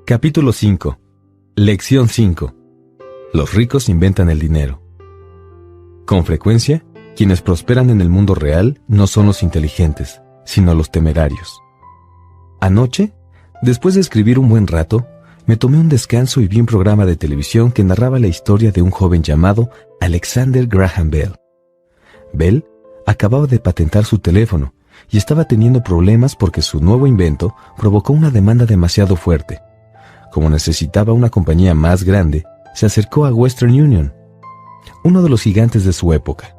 Capítulo 5. Lección 5. Los ricos inventan el dinero. Con frecuencia, quienes prosperan en el mundo real no son los inteligentes, sino los temerarios. Anoche, después de escribir un buen rato, me tomé un descanso y vi un programa de televisión que narraba la historia de un joven llamado Alexander Graham Bell. Bell acababa de patentar su teléfono y estaba teniendo problemas porque su nuevo invento provocó una demanda demasiado fuerte. Como necesitaba una compañía más grande, se acercó a Western Union, uno de los gigantes de su época.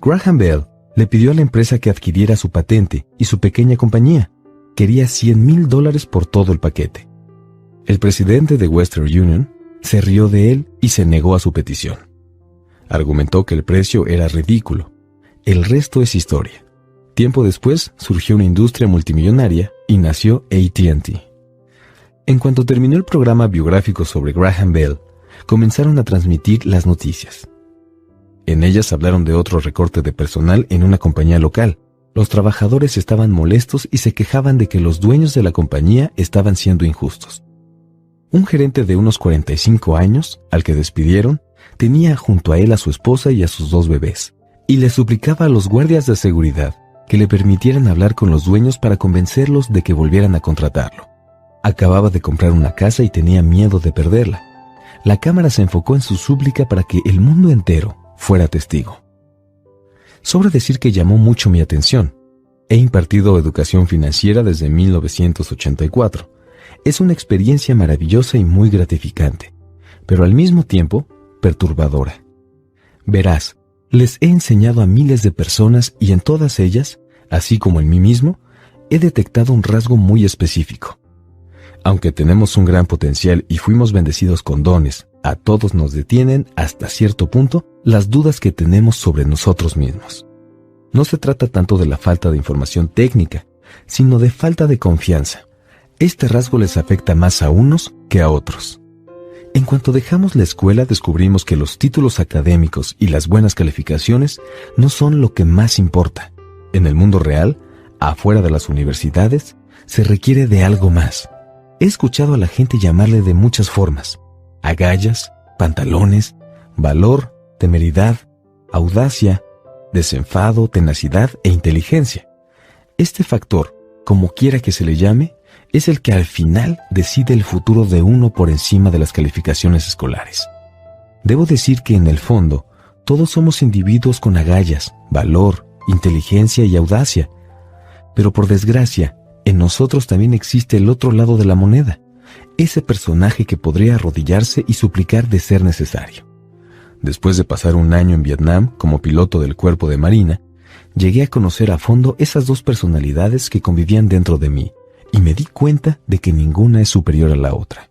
Graham Bell le pidió a la empresa que adquiriera su patente y su pequeña compañía. Quería $100,000 por todo el paquete. El presidente de Western Union se rió de él y se negó a su petición. Argumentó que el precio era ridículo. El resto es historia. Tiempo después surgió una industria multimillonaria y nació AT&T. En cuanto terminó el programa biográfico sobre Graham Bell, comenzaron a transmitir las noticias. En ellas hablaron de otro recorte de personal en una compañía local. Los trabajadores estaban molestos y se quejaban de que los dueños de la compañía estaban siendo injustos. Un gerente de unos 45 años, al que despidieron, tenía junto a él a su esposa y a sus 2 bebés, y le suplicaba a los guardias de seguridad que le permitieran hablar con los dueños para convencerlos de que volvieran a contratarlo. Acababa de comprar una casa y tenía miedo de perderla. La cámara se enfocó en su súplica para que el mundo entero fuera testigo. Sobra decir que llamó mucho mi atención. He impartido educación financiera desde 1984. Es una experiencia maravillosa y muy gratificante, pero al mismo tiempo perturbadora. Verás, les he enseñado a miles de personas y en todas ellas, así como en mí mismo, he detectado un rasgo muy específico. Aunque tenemos un gran potencial y fuimos bendecidos con dones, a todos nos detienen, hasta cierto punto, las dudas que tenemos sobre nosotros mismos. No se trata tanto de la falta de información técnica, sino de falta de confianza. Este rasgo les afecta más a unos que a otros. En cuanto dejamos la escuela, descubrimos que los títulos académicos y las buenas calificaciones no son lo que más importa. En el mundo real, afuera de las universidades, se requiere de algo más. He escuchado a la gente llamarle de muchas formas: agallas, pantalones, valor, temeridad, audacia, desenfado, tenacidad e inteligencia. Este factor, como quiera que se le llame, es el que al final decide el futuro de uno por encima de las calificaciones escolares. Debo decir que en el fondo, todos somos individuos con agallas, valor, inteligencia y audacia. Pero por desgracia, en nosotros también existe el otro lado de la moneda, ese personaje que podría arrodillarse y suplicar de ser necesario. Después de pasar un año en Vietnam como piloto del Cuerpo de Marina, llegué a conocer a fondo esas 2 personalidades que convivían dentro de mí, y me di cuenta de que ninguna es superior a la otra.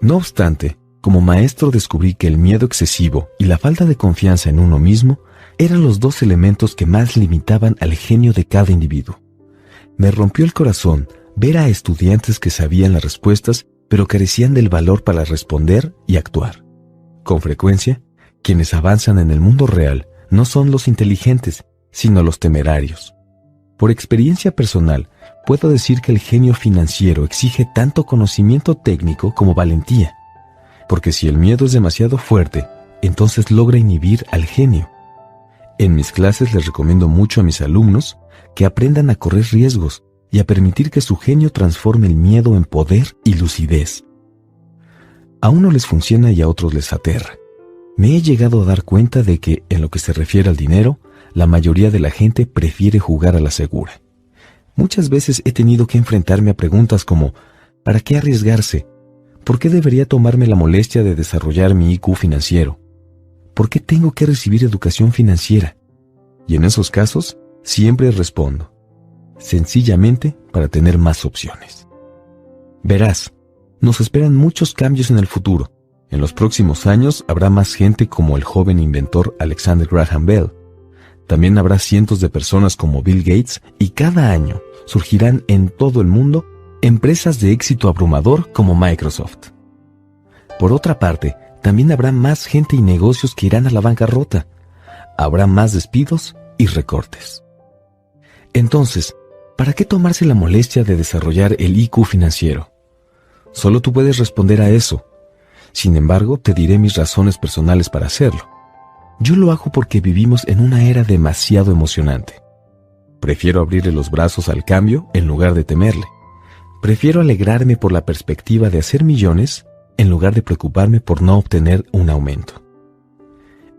No obstante, como maestro descubrí que el miedo excesivo y la falta de confianza en uno mismo eran los 2 elementos que más limitaban al genio de cada individuo. Me rompió el corazón ver a estudiantes que sabían las respuestas, pero carecían del valor para responder y actuar. Con frecuencia, quienes avanzan en el mundo real no son los inteligentes, sino los temerarios. Por experiencia personal, puedo decir que el genio financiero exige tanto conocimiento técnico como valentía, porque si el miedo es demasiado fuerte, entonces logra inhibir al genio. En mis clases les recomiendo mucho a mis alumnos que aprendan a correr riesgos y a permitir que su genio transforme el miedo en poder y lucidez. A unos les funciona y a otros les aterra. Me he llegado a dar cuenta de que, en lo que se refiere al dinero, la mayoría de la gente prefiere jugar a la segura. Muchas veces he tenido que enfrentarme a preguntas como: ¿para qué arriesgarse? ¿Por qué debería tomarme la molestia de desarrollar mi IQ financiero? ¿Por qué tengo que recibir educación financiera? Y en esos casos, siempre respondo: sencillamente para tener más opciones. Verás, nos esperan muchos cambios en el futuro. En los próximos años habrá más gente como el joven inventor Alexander Graham Bell. También habrá cientos de personas como Bill Gates y cada año surgirán en todo el mundo empresas de éxito abrumador como Microsoft. Por otra parte, también habrá más gente y negocios que irán a la bancarrota. Habrá más despidos y recortes. Entonces, ¿para qué tomarse la molestia de desarrollar el IQ financiero? Solo tú puedes responder a eso. Sin embargo, te diré mis razones personales para hacerlo. Yo lo hago porque vivimos en una era demasiado emocionante. Prefiero abrirle los brazos al cambio en lugar de temerle. Prefiero alegrarme por la perspectiva de hacer millones en lugar de preocuparme por no obtener un aumento.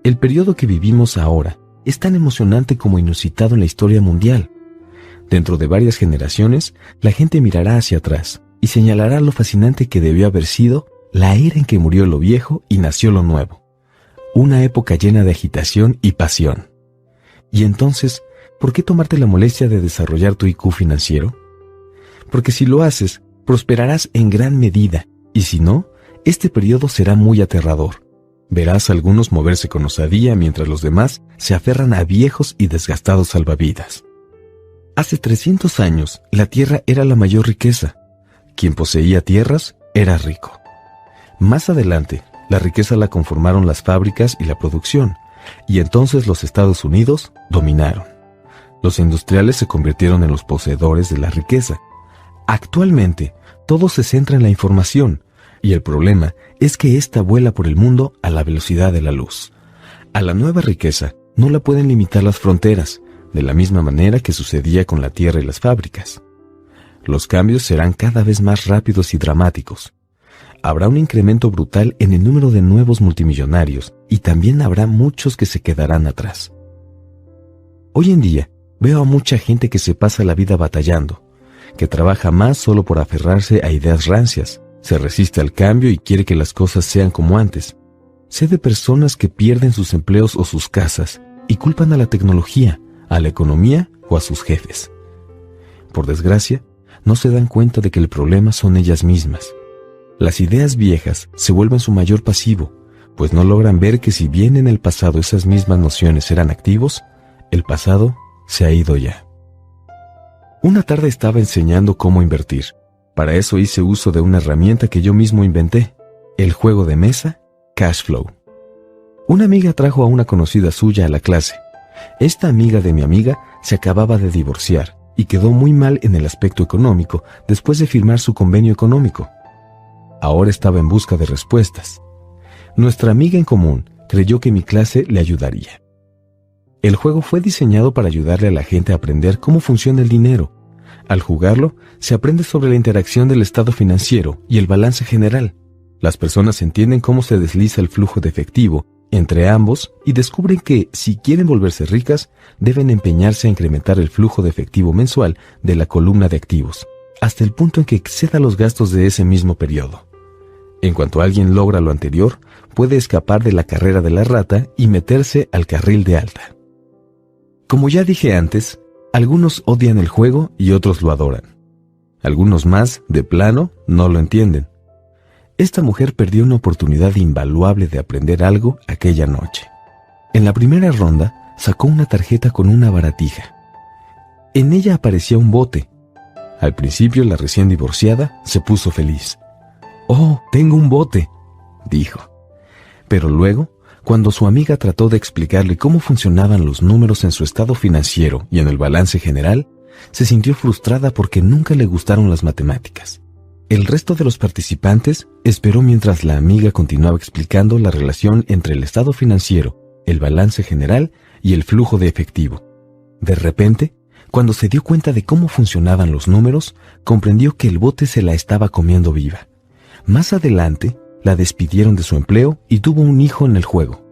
El periodo que vivimos ahora es tan emocionante como inusitado en la historia mundial. Dentro de varias generaciones, la gente mirará hacia atrás y señalará lo fascinante que debió haber sido la era en que murió lo viejo y nació lo nuevo. Una época llena de agitación y pasión. Y entonces, ¿por qué tomarte la molestia de desarrollar tu IQ financiero? Porque si lo haces, prosperarás en gran medida, y si no, este periodo será muy aterrador. Verás a algunos moverse con osadía mientras los demás se aferran a viejos y desgastados salvavidas. Hace 300 años, la tierra era la mayor riqueza. Quien poseía tierras era rico. Más adelante, la riqueza la conformaron las fábricas y la producción, y entonces los Estados Unidos dominaron. Los industriales se convirtieron en los poseedores de la riqueza. Actualmente, todo se centra en la información, y el problema es que ésta vuela por el mundo a la velocidad de la luz. A la nueva riqueza no la pueden limitar las fronteras, de la misma manera que sucedía con la tierra y las fábricas. Los cambios serán cada vez más rápidos y dramáticos. Habrá un incremento brutal en el número de nuevos multimillonarios y también habrá muchos que se quedarán atrás. Hoy en día veo a mucha gente que se pasa la vida batallando, que trabaja más solo por aferrarse a ideas rancias, se resiste al cambio y quiere que las cosas sean como antes. Sé de personas que pierden sus empleos o sus casas y culpan a la tecnología, a la economía o a sus jefes. Por desgracia, no se dan cuenta de que el problema son ellas mismas. Las ideas viejas se vuelven su mayor pasivo, pues no logran ver que si bien en el pasado esas mismas nociones eran activos, el pasado se ha ido ya. Una tarde estaba enseñando cómo invertir. Para eso hice uso de una herramienta que yo mismo inventé, el juego de mesa Cashflow. Una amiga trajo a una conocida suya a la clase. Esta amiga de mi amiga se acababa de divorciar y quedó muy mal en el aspecto económico después de firmar su convenio económico. Ahora estaba en busca de respuestas. Nuestra amiga en común creyó que mi clase le ayudaría. El juego fue diseñado para ayudarle a la gente a aprender cómo funciona el dinero. Al jugarlo, se aprende sobre la interacción del estado financiero y el balance general. Las personas entienden cómo se desliza el flujo de efectivo entre ambos y descubren que, si quieren volverse ricas, deben empeñarse a incrementar el flujo de efectivo mensual de la columna de activos, hasta el punto en que exceda los gastos de ese mismo periodo. En cuanto alguien logra lo anterior, puede escapar de la carrera de la rata y meterse al carril de alta. Como ya dije antes, algunos odian el juego y otros lo adoran. Algunos más, de plano, no lo entienden. Esta mujer perdió una oportunidad invaluable de aprender algo aquella noche. En la primera ronda, sacó una tarjeta con una baratija. En ella aparecía un bote. Al principio, la recién divorciada se puso feliz. «Oh, tengo un bote», dijo. Pero luego, cuando su amiga trató de explicarle cómo funcionaban los números en su estado financiero y en el balance general, se sintió frustrada porque nunca le gustaron las matemáticas. El resto de los participantes esperó mientras la amiga continuaba explicando la relación entre el estado financiero, el balance general y el flujo de efectivo. De repente, cuando se dio cuenta de cómo funcionaban los números, comprendió que el bote se la estaba comiendo viva. Más adelante, la despidieron de su empleo y tuvo un hijo en el juego.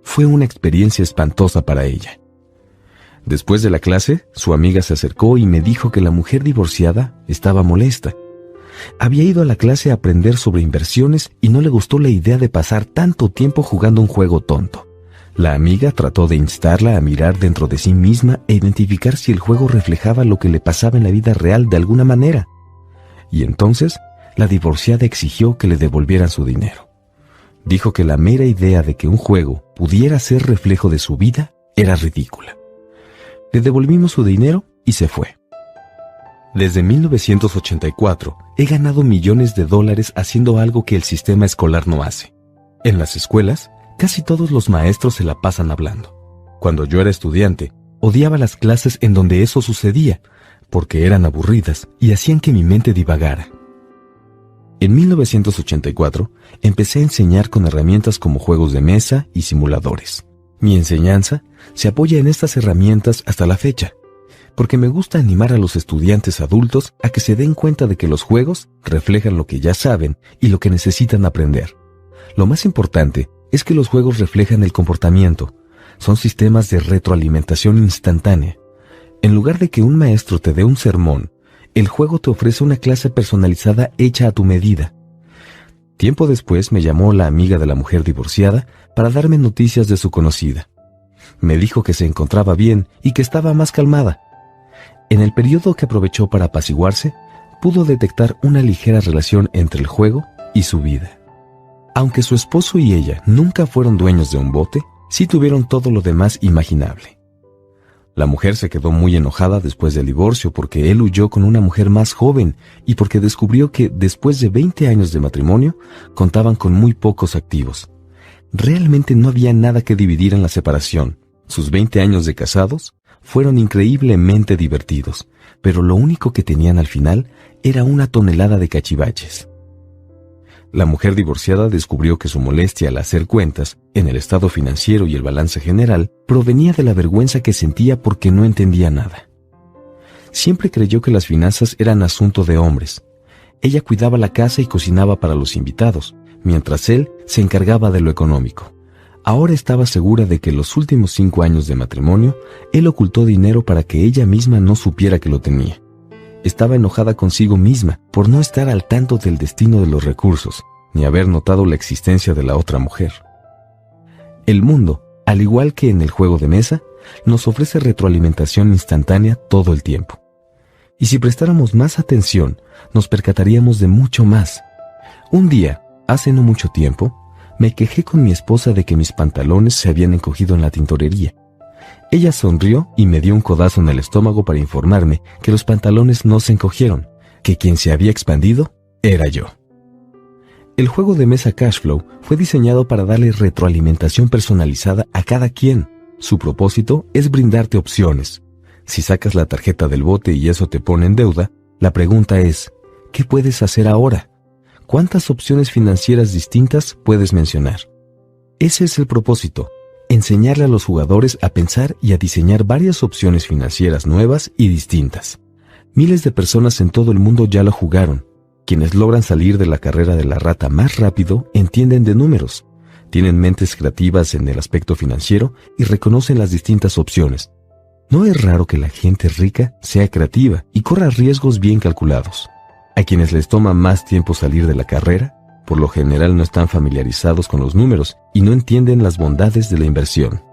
Fue una experiencia espantosa para ella. Después de la clase, su amiga se acercó y me dijo que la mujer divorciada estaba molesta. Había ido a la clase a aprender sobre inversiones y no le gustó la idea de pasar tanto tiempo jugando un juego tonto. La amiga trató de instarla a mirar dentro de sí misma e identificar si el juego reflejaba lo que le pasaba en la vida real de alguna manera. Y entonces, la divorciada exigió que le devolvieran su dinero. Dijo que la mera idea de que un juego pudiera ser reflejo de su vida era ridícula. Le devolvimos su dinero y se fue. Desde 1984 he ganado millones de dólares haciendo algo que el sistema escolar no hace. En las escuelas, casi todos los maestros se la pasan hablando. Cuando yo era estudiante, odiaba las clases en donde eso sucedía, porque eran aburridas y hacían que mi mente divagara. En 1984, empecé a enseñar con herramientas como juegos de mesa y simuladores. Mi enseñanza se apoya en estas herramientas hasta la fecha, porque me gusta animar a los estudiantes adultos a que se den cuenta de que los juegos reflejan lo que ya saben y lo que necesitan aprender. Lo más importante es que los juegos reflejan el comportamiento. Son sistemas de retroalimentación instantánea. En lugar de que un maestro te dé un sermón, el juego te ofrece una clase personalizada hecha a tu medida. Tiempo después me llamó la amiga de la mujer divorciada para darme noticias de su conocida. Me dijo que se encontraba bien y que estaba más calmada. En el periodo que aprovechó para apaciguarse, pudo detectar una ligera relación entre el juego y su vida. Aunque su esposo y ella nunca fueron dueños de un bote, sí tuvieron todo lo demás imaginable. La mujer se quedó muy enojada después del divorcio porque él huyó con una mujer más joven y porque descubrió que después de 20 años de matrimonio contaban con muy pocos activos. Realmente no había nada que dividir en la separación. Sus 20 años de casados fueron increíblemente divertidos, pero lo único que tenían al final era una tonelada de cachivaches. La mujer divorciada descubrió que su molestia al hacer cuentas, en el estado financiero y el balance general, provenía de la vergüenza que sentía porque no entendía nada. Siempre creyó que las finanzas eran asunto de hombres. Ella cuidaba la casa y cocinaba para los invitados, mientras él se encargaba de lo económico. Ahora estaba segura de que los últimos 5 años de matrimonio, él ocultó dinero para que ella misma no supiera que lo tenía. Estaba enojada consigo misma por no estar al tanto del destino de los recursos, ni haber notado la existencia de la otra mujer. El mundo, al igual que en el juego de mesa, nos ofrece retroalimentación instantánea todo el tiempo. Y si prestáramos más atención, nos percataríamos de mucho más. Un día, hace no mucho tiempo, me quejé con mi esposa de que mis pantalones se habían encogido en la tintorería. Ella sonrió y me dio un codazo en el estómago para informarme que los pantalones no se encogieron, que quien se había expandido era yo. El juego de mesa Cashflow fue diseñado para darle retroalimentación personalizada a cada quien. Su propósito es brindarte opciones. Si sacas la tarjeta del bote y eso te pone en deuda, la pregunta es, ¿qué puedes hacer ahora? ¿Cuántas opciones financieras distintas puedes mencionar? Ese es el propósito. Enseñarle a los jugadores a pensar y a diseñar varias opciones financieras nuevas y distintas. Miles de personas en todo el mundo ya lo jugaron. Quienes logran salir de la carrera de la rata más rápido entienden de números, tienen mentes creativas en el aspecto financiero y reconocen las distintas opciones. No es raro que la gente rica sea creativa y corra riesgos bien calculados. A quienes les toma más tiempo salir de la carrera, por lo general no están familiarizados con los números y no entienden las bondades de la inversión.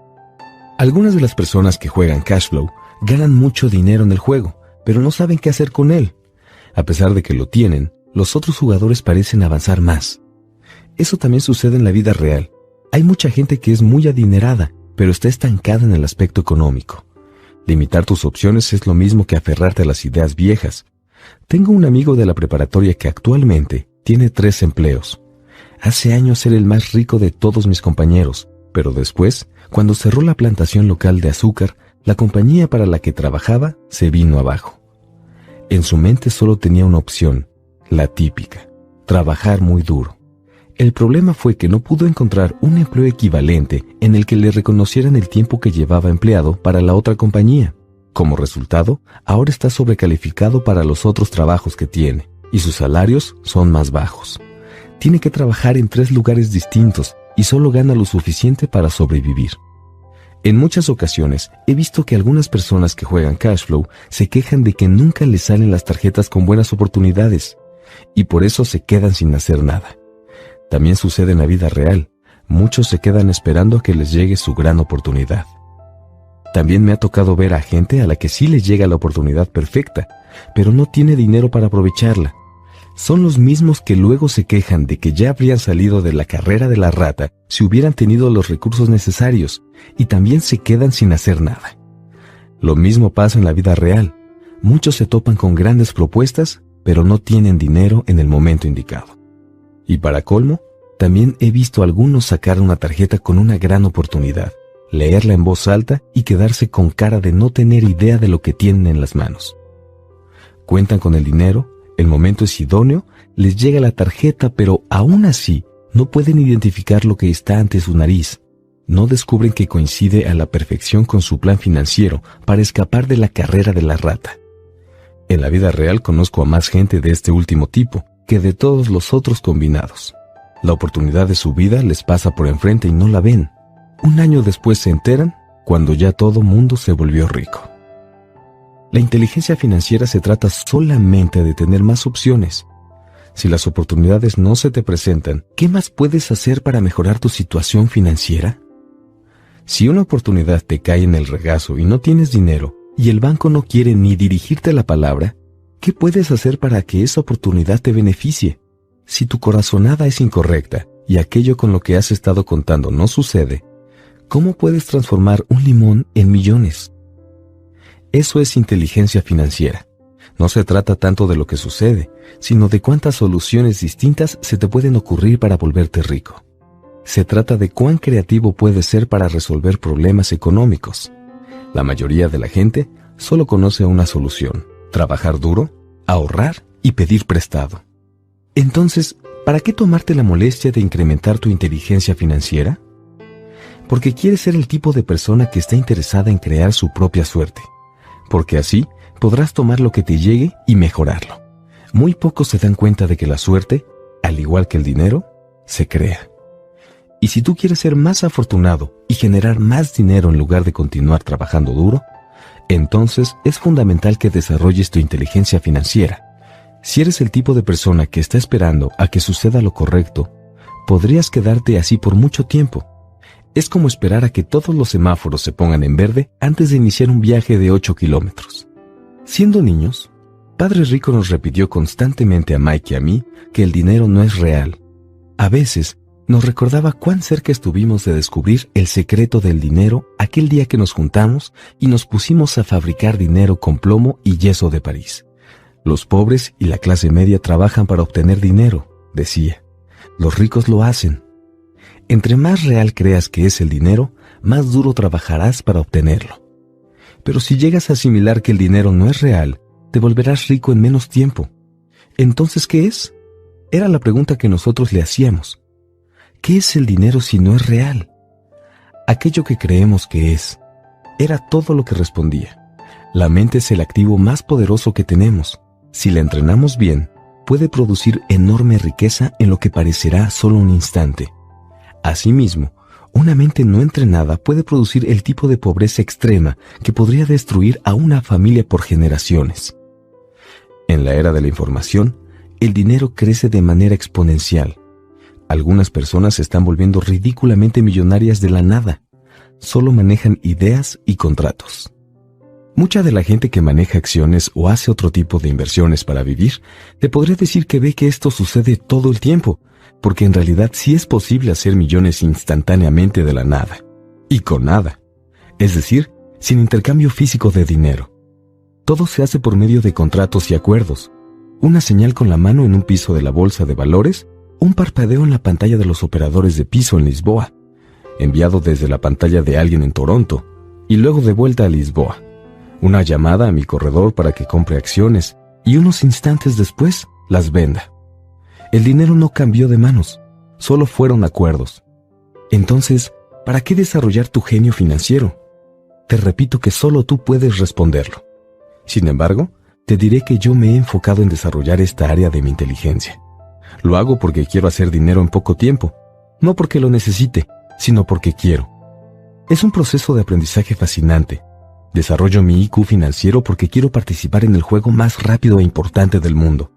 Algunas de las personas que juegan Cashflow ganan mucho dinero en el juego, pero no saben qué hacer con él. A pesar de que lo tienen, los otros jugadores parecen avanzar más. Eso también sucede en la vida real. Hay mucha gente que es muy adinerada, pero está estancada en el aspecto económico. Limitar tus opciones es lo mismo que aferrarte a las ideas viejas. Tengo un amigo de la preparatoria que actualmente tiene 3 empleos. Hace años era el más rico de todos mis compañeros, pero después, cuando cerró la plantación local de azúcar, la compañía para la que trabajaba se vino abajo. En su mente solo tenía una opción, la típica, trabajar muy duro. El problema fue que no pudo encontrar un empleo equivalente en el que le reconocieran el tiempo que llevaba empleado para la otra compañía. Como resultado, ahora está sobrecalificado para los otros trabajos que tiene, y sus salarios son más bajos. Tiene que trabajar en 3 lugares distintos y solo gana lo suficiente para sobrevivir. En muchas ocasiones he visto que algunas personas que juegan Cashflow se quejan de que nunca les salen las tarjetas con buenas oportunidades, y por eso se quedan sin hacer nada. También sucede en la vida real. Muchos se quedan esperando a que les llegue su gran oportunidad. También me ha tocado ver a gente a la que sí les llega la oportunidad perfecta, pero no tiene dinero para aprovecharla. Son los mismos que luego se quejan de que ya habrían salido de la carrera de la rata si hubieran tenido los recursos necesarios, y también se quedan sin hacer nada. Lo mismo pasa en la vida real. Muchos se topan con grandes propuestas, pero no tienen dinero en el momento indicado. Y para colmo, también he visto a algunos sacar una tarjeta con una gran oportunidad, leerla en voz alta y quedarse con cara de no tener idea de lo que tienen en las manos. Cuentan con el dinero, el momento es idóneo, les llega la tarjeta, pero aún así no pueden identificar lo que está ante su nariz. No descubren que coincide a la perfección con su plan financiero para escapar de la carrera de la rata. En la vida real conozco a más gente de este último tipo que de todos los otros combinados. La oportunidad de su vida les pasa por enfrente y no la ven. Un año después se enteran cuando ya todo mundo se volvió rico. La inteligencia financiera se trata solamente de tener más opciones. Si las oportunidades no se te presentan, ¿qué más puedes hacer para mejorar tu situación financiera? Si una oportunidad te cae en el regazo y no tienes dinero, y el banco no quiere ni dirigirte la palabra, ¿qué puedes hacer para que esa oportunidad te beneficie? Si tu corazonada es incorrecta y aquello con lo que has estado contando no sucede, ¿cómo puedes transformar un limón en millones? Eso es inteligencia financiera. No se trata tanto de lo que sucede, sino de cuántas soluciones distintas se te pueden ocurrir para volverte rico. Se trata de cuán creativo puedes ser para resolver problemas económicos. La mayoría de la gente solo conoce una solución: trabajar duro, ahorrar y pedir prestado. Entonces, ¿para qué tomarte la molestia de incrementar tu inteligencia financiera? Porque quieres ser el tipo de persona que está interesada en crear su propia suerte. Porque así podrás tomar lo que te llegue y mejorarlo. Muy pocos se dan cuenta de que la suerte, al igual que el dinero, se crea. Y si tú quieres ser más afortunado y generar más dinero en lugar de continuar trabajando duro, entonces es fundamental que desarrolles tu inteligencia financiera. Si eres el tipo de persona que está esperando a que suceda lo correcto, podrías quedarte así por mucho tiempo. Es como esperar a que todos los semáforos se pongan en verde antes de iniciar un viaje de 8 kilómetros. Siendo niños, Padre Rico nos repitió constantemente a Mike y a mí que el dinero no es real. A veces, nos recordaba cuán cerca estuvimos de descubrir el secreto del dinero aquel día que nos juntamos y nos pusimos a fabricar dinero con plomo y yeso de París. Los pobres y la clase media trabajan para obtener dinero, decía. Los ricos lo hacen. Entre más real creas que es el dinero, más duro trabajarás para obtenerlo. Pero si llegas a asimilar que el dinero no es real, te volverás rico en menos tiempo. ¿Entonces qué es? Era la pregunta que nosotros le hacíamos. ¿Qué es el dinero si no es real? Aquello que creemos que es. Era todo lo que respondía. La mente es el activo más poderoso que tenemos. Si la entrenamos bien, puede producir enorme riqueza en lo que parecerá solo un instante. Asimismo, una mente no entrenada puede producir el tipo de pobreza extrema que podría destruir a una familia por generaciones. En la era de la información, el dinero crece de manera exponencial. Algunas personas se están volviendo ridículamente millonarias de la nada. Solo manejan ideas y contratos. Mucha de la gente que maneja acciones o hace otro tipo de inversiones para vivir, te podría decir que ve que esto sucede todo el tiempo, porque en realidad sí es posible hacer millones instantáneamente de la nada. Y con nada. Es decir, sin intercambio físico de dinero. Todo se hace por medio de contratos y acuerdos. Una señal con la mano en un piso de la bolsa de valores, un parpadeo en la pantalla de los operadores de piso en Lisboa, enviado desde la pantalla de alguien en Toronto, y luego de vuelta a Lisboa. Una llamada a mi corredor para que compre acciones, y unos instantes después las venda. El dinero no cambió de manos, solo fueron acuerdos. Entonces, ¿para qué desarrollar tu genio financiero? Te repito que solo tú puedes responderlo. Sin embargo, te diré que yo me he enfocado en desarrollar esta área de mi inteligencia. Lo hago porque quiero hacer dinero en poco tiempo, no porque lo necesite, sino porque quiero. Es un proceso de aprendizaje fascinante. Desarrollo mi IQ financiero porque quiero participar en el juego más rápido e importante del mundo.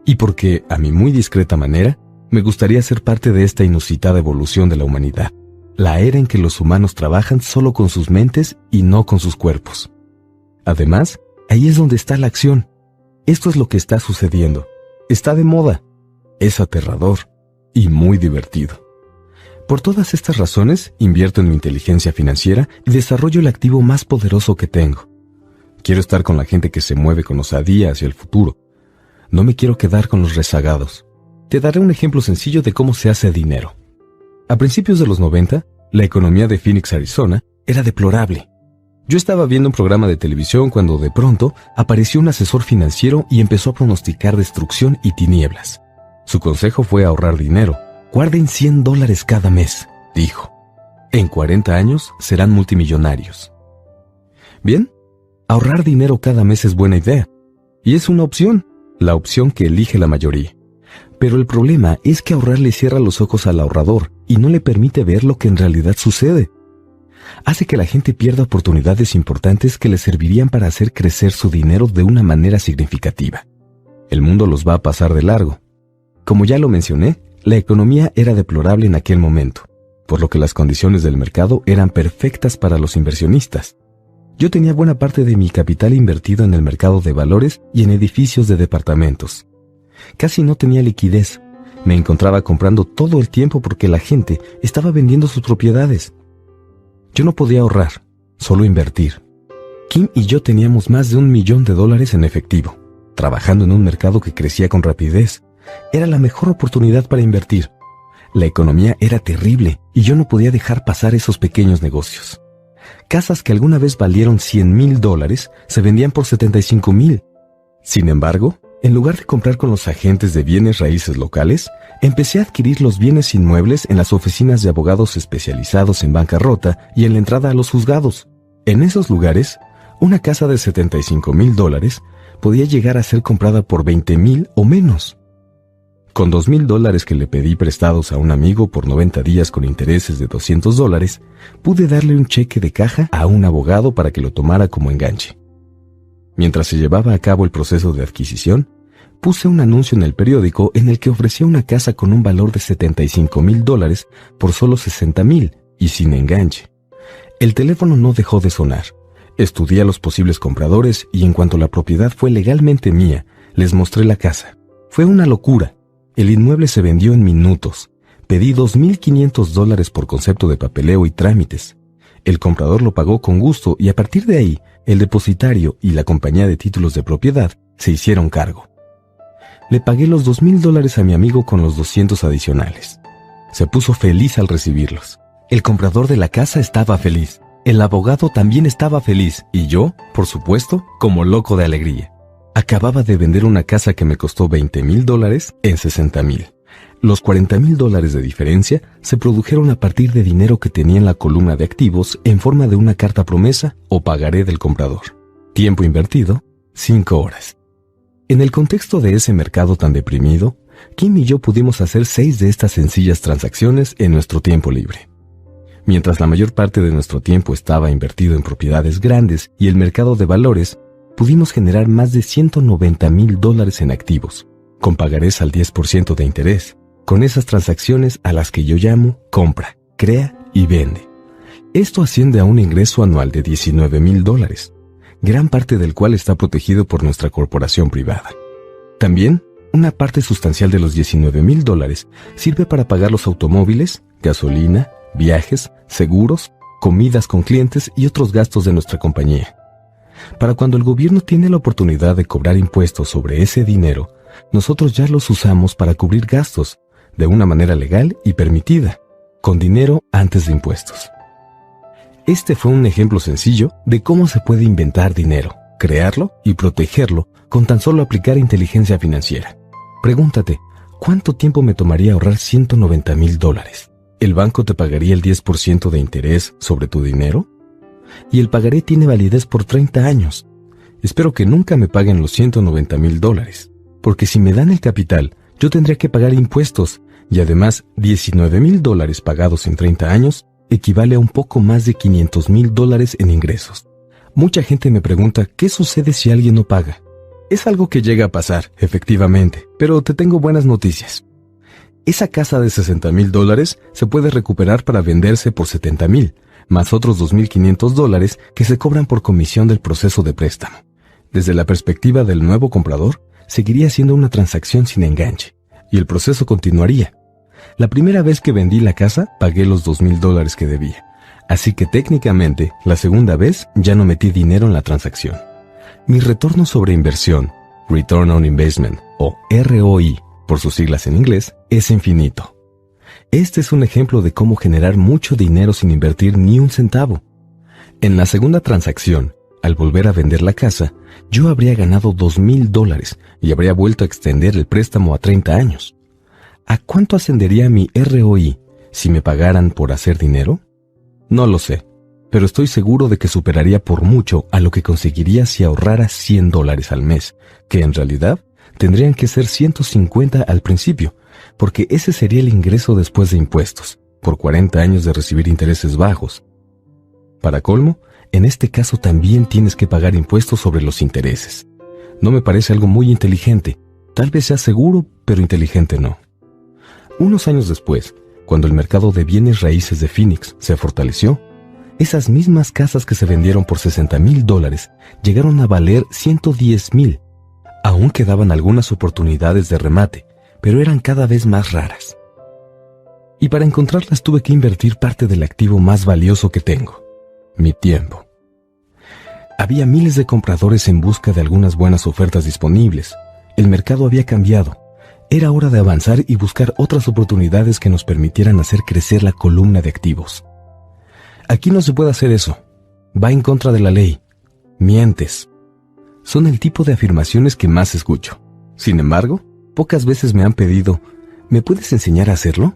Y porque, a mi muy discreta manera, me gustaría ser parte de esta inusitada evolución de la humanidad. La era en que los humanos trabajan solo con sus mentes y no con sus cuerpos. Además, ahí es donde está la acción. Esto es lo que está sucediendo. Está de moda. Es aterrador y muy divertido. Por todas estas razones, invierto en mi inteligencia financiera y desarrollo el activo más poderoso que tengo. Quiero estar con la gente que se mueve con osadía hacia el futuro. No me quiero quedar con los rezagados. Te daré un ejemplo sencillo de cómo se hace dinero. A principios de los 90, la economía de Phoenix, Arizona, era deplorable. Yo estaba viendo un programa de televisión cuando de pronto apareció un asesor financiero y empezó a pronosticar destrucción y tinieblas. Su consejo fue ahorrar dinero. Guarden $100 cada mes, dijo. En 40 años serán multimillonarios. Bien, ahorrar dinero cada mes es buena idea. Y es una opción, la opción que elige la mayoría. Pero el problema es que ahorrar le cierra los ojos al ahorrador y no le permite ver lo que en realidad sucede. Hace que la gente pierda oportunidades importantes que le servirían para hacer crecer su dinero de una manera significativa. El mundo los va a pasar de largo. Como ya lo mencioné, la economía era deplorable en aquel momento, por lo que las condiciones del mercado eran perfectas para los inversionistas. Yo tenía buena parte de mi capital invertido en el mercado de valores y en edificios de departamentos. Casi no tenía liquidez. Me encontraba comprando todo el tiempo porque la gente estaba vendiendo sus propiedades. Yo no podía ahorrar, solo invertir. Kim y yo teníamos más de $1 millón en efectivo, trabajando en un mercado que crecía con rapidez. Era la mejor oportunidad para invertir. La economía era terrible y yo no podía dejar pasar esos pequeños negocios. Casas que alguna vez valieron $100,000 se vendían por $75,000. Sin embargo, en lugar de comprar con los agentes de bienes raíces locales, empecé a adquirir los bienes inmuebles en las oficinas de abogados especializados en bancarrota y en la entrada a los juzgados. En esos lugares, una casa de $75,000 podía llegar a ser comprada por $20,000 o menos. Con $2,000 que le pedí prestados a un amigo por 90 días con intereses de $200, pude darle un cheque de caja a un abogado para que lo tomara como enganche. Mientras se llevaba a cabo el proceso de adquisición, puse un anuncio en el periódico en el que ofrecía una casa con un valor de $75,000 por solo $60,000 y sin enganche. El teléfono no dejó de sonar. Estudié a los posibles compradores y en cuanto la propiedad fue legalmente mía, les mostré la casa. Fue una locura. El inmueble se vendió en minutos. Pedí $2,500 por concepto de papeleo y trámites. El comprador lo pagó con gusto y a partir de ahí, el depositario y la compañía de títulos de propiedad se hicieron cargo. Le pagué los $2,000 a mi amigo con los 200 adicionales. Se puso feliz al recibirlos. El comprador de la casa estaba feliz. El abogado también estaba feliz y yo, por supuesto, como loco de alegría. Acababa de vender una casa que me costó $20,000 en $60,000. Los $40,000 de diferencia se produjeron a partir de dinero que tenía en la columna de activos en forma de una carta promesa o pagaré del comprador. Tiempo invertido, 5 horas. En el contexto de ese mercado tan deprimido, Kim y yo pudimos hacer 6 de estas sencillas transacciones en nuestro tiempo libre. Mientras la mayor parte de nuestro tiempo estaba invertido en propiedades grandes y el mercado de valores, pudimos generar más de $190,000 en activos, con pagarés al 10% de interés, con esas transacciones a las que yo llamo compra, crea y vende. Esto asciende a un ingreso anual de $19,000, gran parte del cual está protegido por nuestra corporación privada. También, una parte sustancial de los $19,000 sirve para pagar los automóviles, gasolina, viajes, seguros, comidas con clientes y otros gastos de nuestra compañía. Para cuando el gobierno tiene la oportunidad de cobrar impuestos sobre ese dinero, nosotros ya los usamos para cubrir gastos, de una manera legal y permitida, con dinero antes de impuestos. Este fue un ejemplo sencillo de cómo se puede inventar dinero, crearlo y protegerlo con tan solo aplicar inteligencia financiera. Pregúntate, ¿cuánto tiempo me tomaría ahorrar $190,000? ¿El banco te pagaría el 10% de interés sobre tu dinero? Y el pagaré tiene validez por 30 años. Espero que nunca me paguen los $190,000, porque si me dan el capital, yo tendría que pagar impuestos, y además $19,000 pagados en 30 años equivale a un poco más de $500,000 en ingresos. Mucha gente me pregunta, ¿qué sucede si alguien no paga? Es algo que llega a pasar, efectivamente, pero te tengo buenas noticias. Esa casa de $60,000 se puede recuperar para venderse por $70,000, más otros $2,500 que se cobran por comisión del proceso de préstamo. Desde la perspectiva del nuevo comprador, seguiría siendo una transacción sin enganche, y el proceso continuaría. La primera vez que vendí la casa, pagué los $2,000 que debía, así que técnicamente, la segunda vez ya no metí dinero en la transacción. Mi retorno sobre inversión, Return on Investment, o ROI, por sus siglas en inglés, es infinito. Este es un ejemplo de cómo generar mucho dinero sin invertir ni un centavo. En la segunda transacción, al volver a vender la casa, yo habría ganado $2,000 y habría vuelto a extender el préstamo a 30 años. ¿A cuánto ascendería mi ROI si me pagaran por hacer dinero? No lo sé, pero estoy seguro de que superaría por mucho a lo que conseguiría si ahorrara $100 al mes, que en realidad tendrían que ser 150 al principio, porque ese sería el ingreso después de impuestos, por 40 años de recibir intereses bajos. Para colmo, en este caso también tienes que pagar impuestos sobre los intereses. No me parece algo muy inteligente. Tal vez sea seguro, pero inteligente no. Unos años después, cuando el mercado de bienes raíces de Phoenix se fortaleció, esas mismas casas que se vendieron por $60,000 llegaron a valer $110,000. Aún quedaban algunas oportunidades de remate, pero eran cada vez más raras. Y para encontrarlas tuve que invertir parte del activo más valioso que tengo, mi tiempo. Había miles de compradores en busca de algunas buenas ofertas disponibles. El mercado había cambiado. Era hora de avanzar y buscar otras oportunidades que nos permitieran hacer crecer la columna de activos. Aquí no se puede hacer eso. Va en contra de la ley. Mientes. Son el tipo de afirmaciones que más escucho. Sin embargo, pocas veces me han pedido, ¿me puedes enseñar a hacerlo?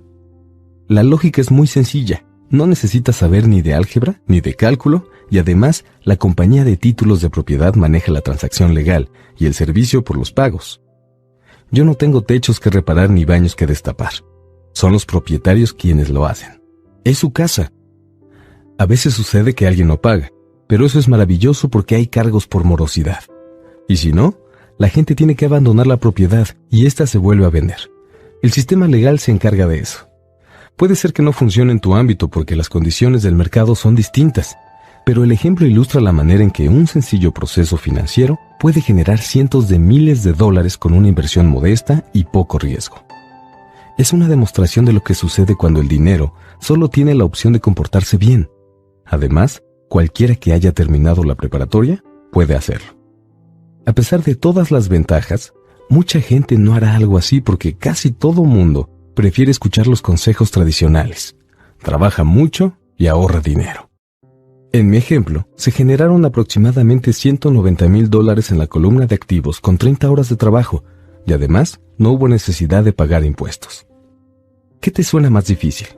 La lógica es muy sencilla. No necesitas saber ni de álgebra ni de cálculo, y además la compañía de títulos de propiedad maneja la transacción legal y el servicio por los pagos. Yo no tengo techos que reparar ni baños que destapar. Son los propietarios quienes lo hacen. Es su casa. A veces sucede que alguien no paga, pero eso es maravilloso porque hay cargos por morosidad. Y si no, la gente tiene que abandonar la propiedad y ésta se vuelve a vender. El sistema legal se encarga de eso. Puede ser que no funcione en tu ámbito porque las condiciones del mercado son distintas, pero el ejemplo ilustra la manera en que un sencillo proceso financiero puede generar cientos de miles de dólares con una inversión modesta y poco riesgo. Es una demostración de lo que sucede cuando el dinero solo tiene la opción de comportarse bien. Además, cualquiera que haya terminado la preparatoria puede hacerlo. A pesar de todas las ventajas, mucha gente no hará algo así porque casi todo mundo prefiere escuchar los consejos tradicionales. Trabaja mucho y ahorra dinero. En mi ejemplo, se generaron aproximadamente $190,000 en la columna de activos con 30 horas de trabajo y además no hubo necesidad de pagar impuestos. ¿Qué te suena más difícil?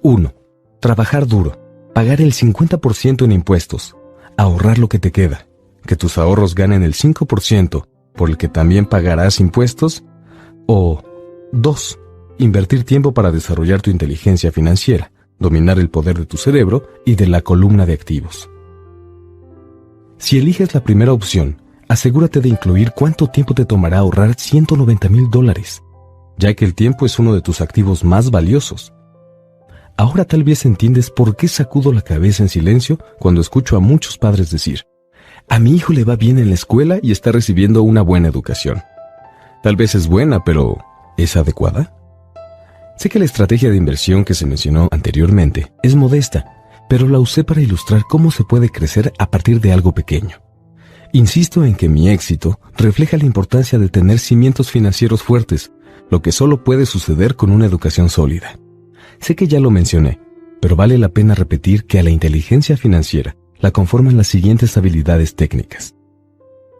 1. Trabajar duro, pagar el 50% en impuestos, ahorrar lo que te queda, que tus ahorros ganen el 5% por el que también pagarás impuestos, o 2. Invertir tiempo para desarrollar tu inteligencia financiera, dominar el poder de tu cerebro y de la columna de activos. Si eliges la primera opción, asegúrate de incluir cuánto tiempo te tomará ahorrar $190,000, ya que el tiempo es uno de tus activos más valiosos. Ahora tal vez entiendes por qué sacudo la cabeza en silencio cuando escucho a muchos padres decir, a mi hijo le va bien en la escuela y está recibiendo una buena educación. Tal vez es buena, pero ¿es adecuada? Sé que la estrategia de inversión que se mencionó anteriormente es modesta, pero la usé para ilustrar cómo se puede crecer a partir de algo pequeño. Insisto en que mi éxito refleja la importancia de tener cimientos financieros fuertes, lo que solo puede suceder con una educación sólida. Sé que ya lo mencioné, pero vale la pena repetir que a la inteligencia financiera la conforman las siguientes habilidades técnicas.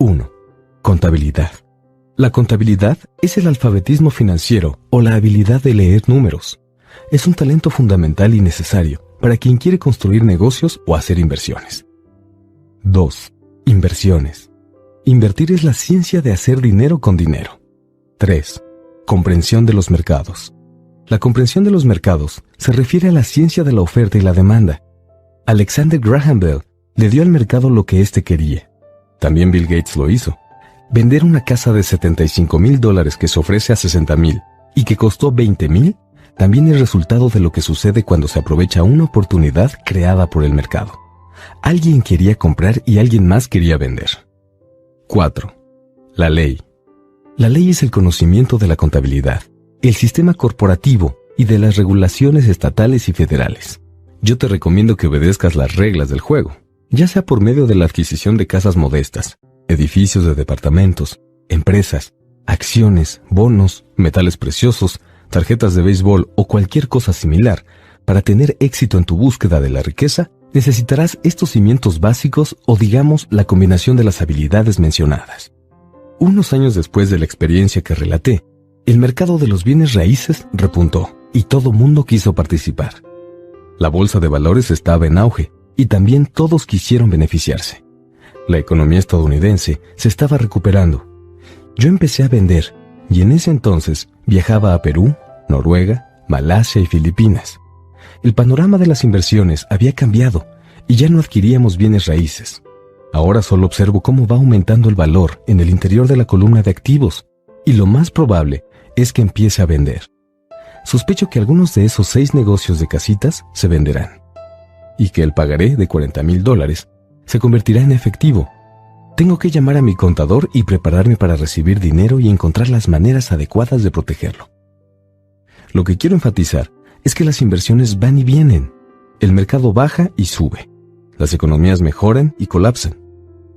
1. Contabilidad. La contabilidad es el alfabetismo financiero o la habilidad de leer números. Es un talento fundamental y necesario para quien quiere construir negocios o hacer inversiones. 2. Inversiones. Invertir es la ciencia de hacer dinero con dinero. 3. Comprensión de los mercados. La comprensión de los mercados se refiere a la ciencia de la oferta y la demanda. Alexander Graham Bell le dio al mercado lo que éste quería. También Bill Gates lo hizo. Vender una casa de $75,000 que se ofrece a $60,000 y que costó $20,000 también es resultado de lo que sucede cuando se aprovecha una oportunidad creada por el mercado. Alguien quería comprar y alguien más quería vender. 4. La ley. La ley es el conocimiento de la contabilidad, el sistema corporativo y de las regulaciones estatales y federales. Yo te recomiendo que obedezcas las reglas del juego, ya sea por medio de la adquisición de casas modestas, edificios de departamentos, empresas, acciones, bonos, metales preciosos, tarjetas de béisbol o cualquier cosa similar. Para tener éxito en tu búsqueda de la riqueza, necesitarás estos cimientos básicos o digamos la combinación de las habilidades mencionadas. Unos años después de la experiencia que relaté, El mercado de los bienes raíces repuntó y todo mundo quiso participar. La bolsa de valores estaba en auge y también todos quisieron beneficiarse. La economía estadounidense se estaba recuperando. Yo empecé a vender y en ese entonces viajaba a Perú, Noruega, Malasia y Filipinas. El panorama de las inversiones había cambiado y ya no adquiríamos bienes raíces. Ahora solo observo cómo va aumentando el valor en el interior de la columna de activos y lo más probable es que empiece a vender. Sospecho que algunos de esos 6 negocios de casitas se venderán y que el pagaré de $40,000 se convertirá en efectivo. Tengo que llamar a mi contador y prepararme para recibir dinero y encontrar las maneras adecuadas de protegerlo. Lo que quiero enfatizar es que las inversiones van y vienen. El mercado baja y sube. Las economías mejoran y colapsan.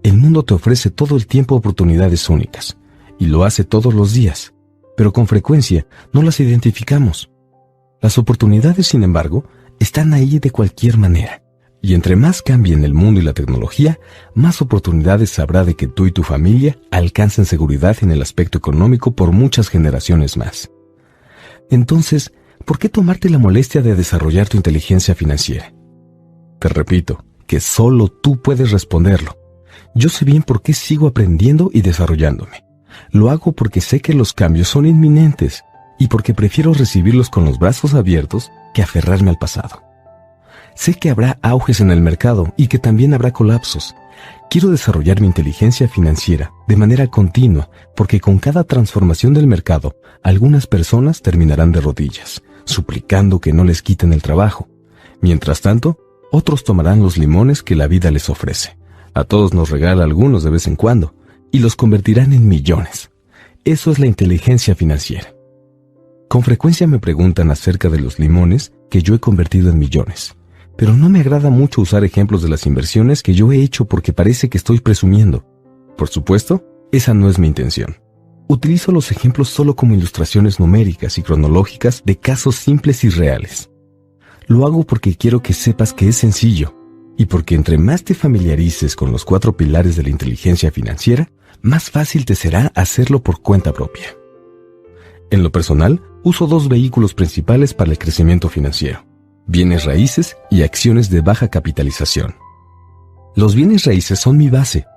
El mundo te ofrece todo el tiempo oportunidades únicas y lo hace todos los días, pero con frecuencia no las identificamos. Las oportunidades, sin embargo, están ahí de cualquier manera. Y entre más cambien el mundo y la tecnología, más oportunidades habrá de que tú y tu familia alcancen seguridad en el aspecto económico por muchas generaciones más. Entonces, ¿por qué tomarte la molestia de desarrollar tu inteligencia financiera? Te repito, que solo tú puedes responderlo. Yo sé bien por qué sigo aprendiendo y desarrollándome. Lo hago porque sé que los cambios son inminentes y porque prefiero recibirlos con los brazos abiertos que aferrarme al pasado. Sé que habrá auges en el mercado y que también habrá colapsos. Quiero desarrollar mi inteligencia financiera de manera continua porque con cada transformación del mercado, algunas personas terminarán de rodillas, suplicando que no les quiten el trabajo. Mientras tanto, otros tomarán los limones que la vida les ofrece. A todos nos regala algunos de vez en cuando y los convertirán en millones. Eso es la inteligencia financiera. Con frecuencia me preguntan acerca de los limones que yo he convertido en millones. Pero no me agrada mucho usar ejemplos de las inversiones que yo he hecho porque parece que estoy presumiendo. Por supuesto, esa no es mi intención. Utilizo los ejemplos solo como ilustraciones numéricas y cronológicas de casos simples y reales. Lo hago porque quiero que sepas que es sencillo y porque entre más te familiarices con los 4 pilares de la inteligencia financiera, más fácil te será hacerlo por cuenta propia. En lo personal, uso 2 vehículos principales para el crecimiento financiero: bienes raíces y acciones de baja capitalización. Los bienes raíces son mi base.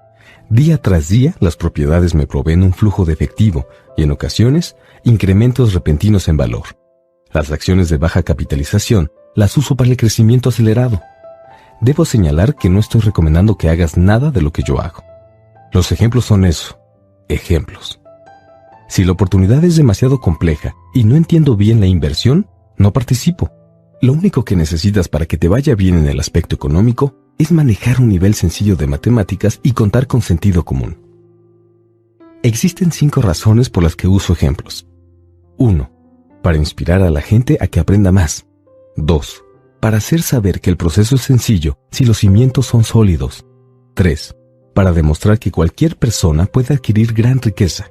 Día tras día, las propiedades me proveen un flujo de efectivo y, en ocasiones, incrementos repentinos en valor. Las acciones de baja capitalización las uso para el crecimiento acelerado. Debo señalar que no estoy recomendando que hagas nada de lo que yo hago. Los ejemplos son eso, ejemplos. Si la oportunidad es demasiado compleja y no entiendo bien la inversión, no participo. Lo único que necesitas para que te vaya bien en el aspecto económico es manejar un nivel sencillo de matemáticas y contar con sentido común. Existen 5 razones por las que uso ejemplos. 1. Para inspirar a la gente a que aprenda más. 2. Para hacer saber que el proceso es sencillo si los cimientos son sólidos. 3. Para demostrar que cualquier persona puede adquirir gran riqueza.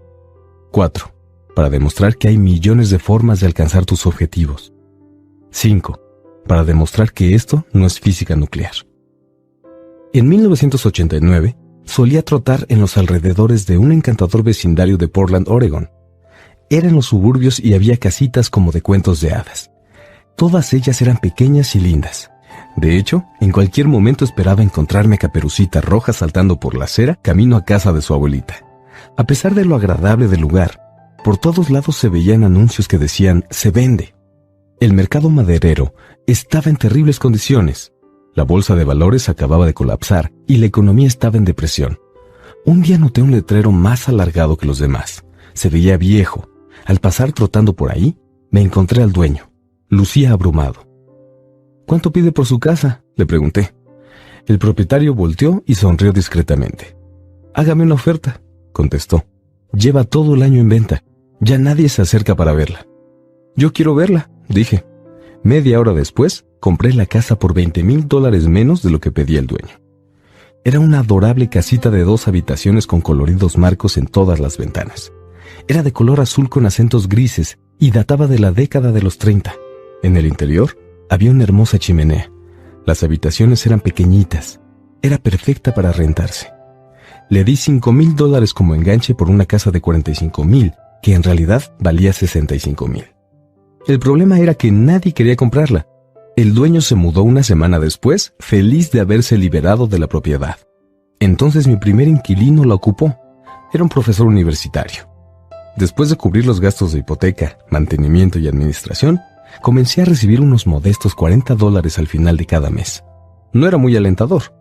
4. Para demostrar que hay millones de formas de alcanzar tus objetivos. 5. Para demostrar que esto no es física nuclear. En 1989, solía trotar en los alrededores de un encantador vecindario de Portland, Oregón. Era en los suburbios y había casitas como de cuentos de hadas. Todas ellas eran pequeñas y lindas. De hecho, en cualquier momento esperaba encontrarme a Caperucita Roja saltando por la acera camino a casa de su abuelita. A pesar de lo agradable del lugar, por todos lados se veían anuncios que decían «Se vende». El mercado maderero estaba en terribles condiciones. La bolsa de valores acababa de colapsar y la economía estaba en depresión. Un día noté un letrero más alargado que los demás. Se veía viejo. Al pasar trotando por ahí, me encontré al dueño. Lucía abrumado. «¿Cuánto pide por su casa?», le pregunté. El propietario volteó y sonrió discretamente. «Hágame una oferta», contestó. «Lleva todo el año en venta. Ya nadie se acerca para verla». «Yo quiero verla», dije. Media hora después, compré la casa por $20,000 menos de lo que pedía el dueño. Era una adorable casita de 2 habitaciones con coloridos marcos en todas las ventanas. Era de color azul con acentos grises y databa de la década de los 30. En el interior había una hermosa chimenea. Las habitaciones eran pequeñitas. Era perfecta para rentarse. Le di $5,000 como enganche por una casa de $45,000 que en realidad valía 65,000. El problema era que nadie quería comprarla. El dueño se mudó una semana después, feliz de haberse liberado de la propiedad. Entonces mi primer inquilino la ocupó. Era un profesor universitario. Después de cubrir los gastos de hipoteca, mantenimiento y administración, comencé a recibir unos modestos $40 al final de cada mes. No era muy alentador.